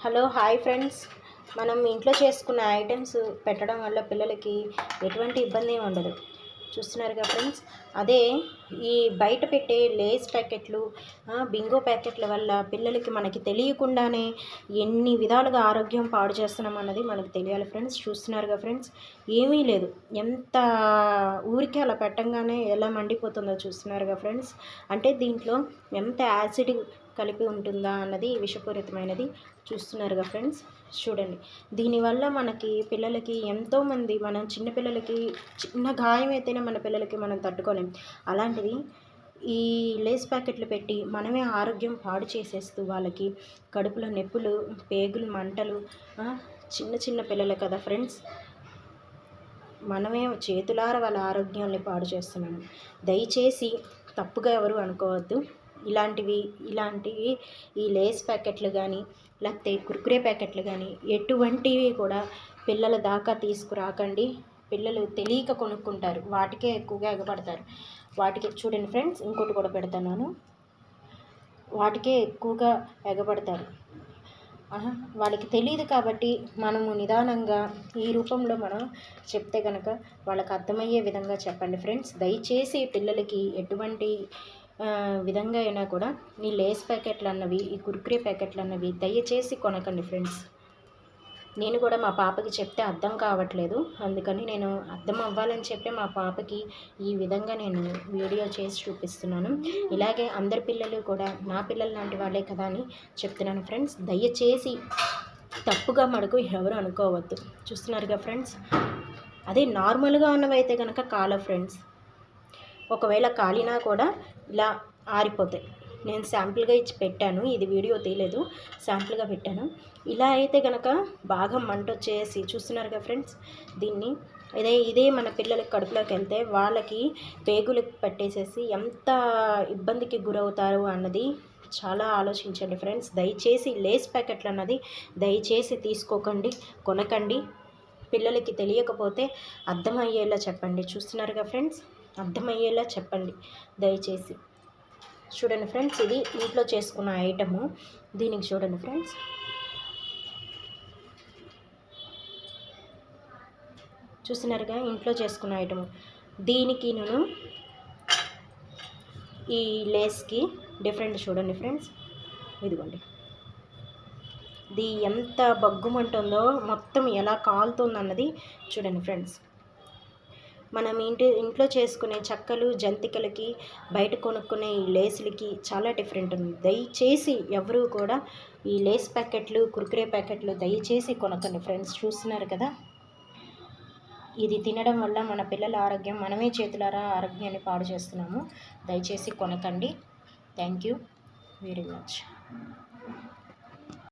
Hello hi friends, మనం ఇంట్లో చేసుకున్న ఐటమ్స్ పెట్టడం వల్ల పిల్లలకి ఎటువంటి ఇబ్బంది ఉండదు. చూస్తున్నారుగా ఫ్రెండ్స్, అదే ఈ బయట పెట్టే లేస్ ప్యాకెట్లు, బింగో ప్యాకెట్ల వల్ల పిల్లలకి మనకి తెలియకుండానే ఎన్ని విధాలుగా ఆరోగ్యం పాడు చేస్తున్నాం అన్నది మనకు తెలియాలి ఫ్రెండ్స్. చూస్తున్నారుగా ఫ్రెండ్స్, ఏమీ లేదు, ఎంత ఊరికే అలా పెట్టంగానే ఎలా మండిపోతుందో చూస్తున్నారుగా ఫ్రెండ్స్. అంటే దీంట్లో ఎంత యాసిడ్ కలిపి ఉంటుందా అన్నది విషపూరితమైనది. చూస్తున్నారుగా ఫ్రెండ్స్, చూడండి. దీనివల్ల మనకి పిల్లలకి ఎంతోమంది, మనం చిన్నపిల్లలకి చిన్న గాయం అయితేనే మన పిల్లలకి మనం తట్టుకోలేం. అలాంటిది ఈ లేస్ ప్యాకెట్లు పెట్టి మనమే ఆరోగ్యం పాడు చేసేస్తూ వాళ్ళకి కడుపులో నొప్పులు, పేగులు మంటలు, చిన్న చిన్న పిల్లలు కదా ఫ్రెండ్స్, మనమే చేతులార వాళ్ళ ఆరోగ్యాన్ని పాడు చేస్తున్నాము. దయచేసి తప్పుగా ఎవరు అనుకోవద్దు. ఇలాంటివి ఈ లేస్ ప్యాకెట్లు కానీ, లేకపోతే కుర్కురే ప్యాకెట్లు కానీ ఎటువంటివి కూడా పిల్లల దాకా తీసుకురాకండి. పిల్లలు తెలియక కొనుక్కుంటారు, వాటికే ఎక్కువగా ఎగపడతారు. వాటికి చూడండి ఫ్రెండ్స్, ఇంకోటి కూడా పెడతాను, వాటికే ఎక్కువగా ఎగపడతారు. వాళ్ళకి తెలియదు కాబట్టి మనము నిదానంగా ఈ రూపంలో మనం చెప్తే కనుక వాళ్ళకి అర్థమయ్యే విధంగా చెప్పండి ఫ్రెండ్స్. దయచేసి పిల్లలకి ఎటువంటి విధంగా అయినా కూడా ఈ లేస్ ప్యాకెట్లు అన్నవి, ఈ కుర్కురే ప్యాకెట్లు అన్నవి దయచేసి కొనకండి ఫ్రెండ్స్. నేను కూడా మా పాపకి చెప్తే అర్థం కావట్లేదు, అందుకని నేను అర్థం అవ్వాలని చెప్పి మా పాపకి ఈ విధంగా నేను వీడియో చేసి చూపిస్తున్నాను. ఇలాగే అందరి పిల్లలు కూడా నా పిల్లలు లాంటి వాళ్ళే కదా అని చెప్తున్నాను ఫ్రెండ్స్. దయచేసి తప్పుగా మడుకు ఎవరు అనుకోవద్దు. చూస్తున్నారుగా ఫ్రెండ్స్, అదే నార్మల్గా ఉన్నవైతే కనుక కాల ఫ్రెండ్స్, ఒకవేళ కాలినా కూడా ఇలా ఆరిపోతాయి. నేను శాంపుల్గా ఇచ్చి పెట్టాను, ఇది వీడియో తీయలేదు, శాంపుల్గా పెట్టాను. ఇలా అయితే కనుక బాగా మంట వచ్చేసి, చూస్తున్నారుగా ఫ్రెండ్స్, దీన్ని ఇదే మన పిల్లలకి కడుపులోకి వెళ్తే వాళ్ళకి పేగులకు పట్టేసేసి ఎంత ఇబ్బందికి గురవుతారు అన్నది చాలా ఆలోచించండి ఫ్రెండ్స్. దయచేసి లేస్ ప్యాకెట్లు అన్నది దయచేసి తీసుకోకండి, కొనకండి. పిల్లలకి తెలియకపోతే అర్థమయ్యేలా చెప్పండి. చూస్తున్నారుగా ఫ్రెండ్స్, అర్థమయ్యేలా చెప్పండి దయచేసి. చూడండి ఫ్రెండ్స్, ఇది ఇంట్లో చేసుకున్న ఐటము. దీనికి చూడండి ఫ్రెండ్స్, చూస్తున్నారుగా, ఇంట్లో చేసుకున్న ఐటము. దీనికి నేను ఈ లేస్కి డిఫరెంట్ చూడండి ఫ్రెండ్స్, ఇదిగోండి, ఇది ఎంత బగ్గుమంటుందో, మొత్తం ఎలా కాలుతుందన్నది చూడండి ఫ్రెండ్స్. మనం ఇంట్లో చేసుకునే చక్కలు జంతికలకి, బయట కొనుక్కునే ఈ లేసులకి చాలా డిఫరెంట్ ఉంది. దయచేసి ఎవరు కూడా ఈ లేస్ ప్యాకెట్లు, కుర్కురే ప్యాకెట్లు దయచేసి కొనకండి ఫ్రెండ్స్. చూస్తున్నారు కదా, ఇది తినడం వల్ల మన పిల్లల ఆరోగ్యం, మనమే చేతులారా ఆరోగ్యాన్ని పాడు చేస్తున్నాము. దయచేసి కొనకండి. Thank you very much.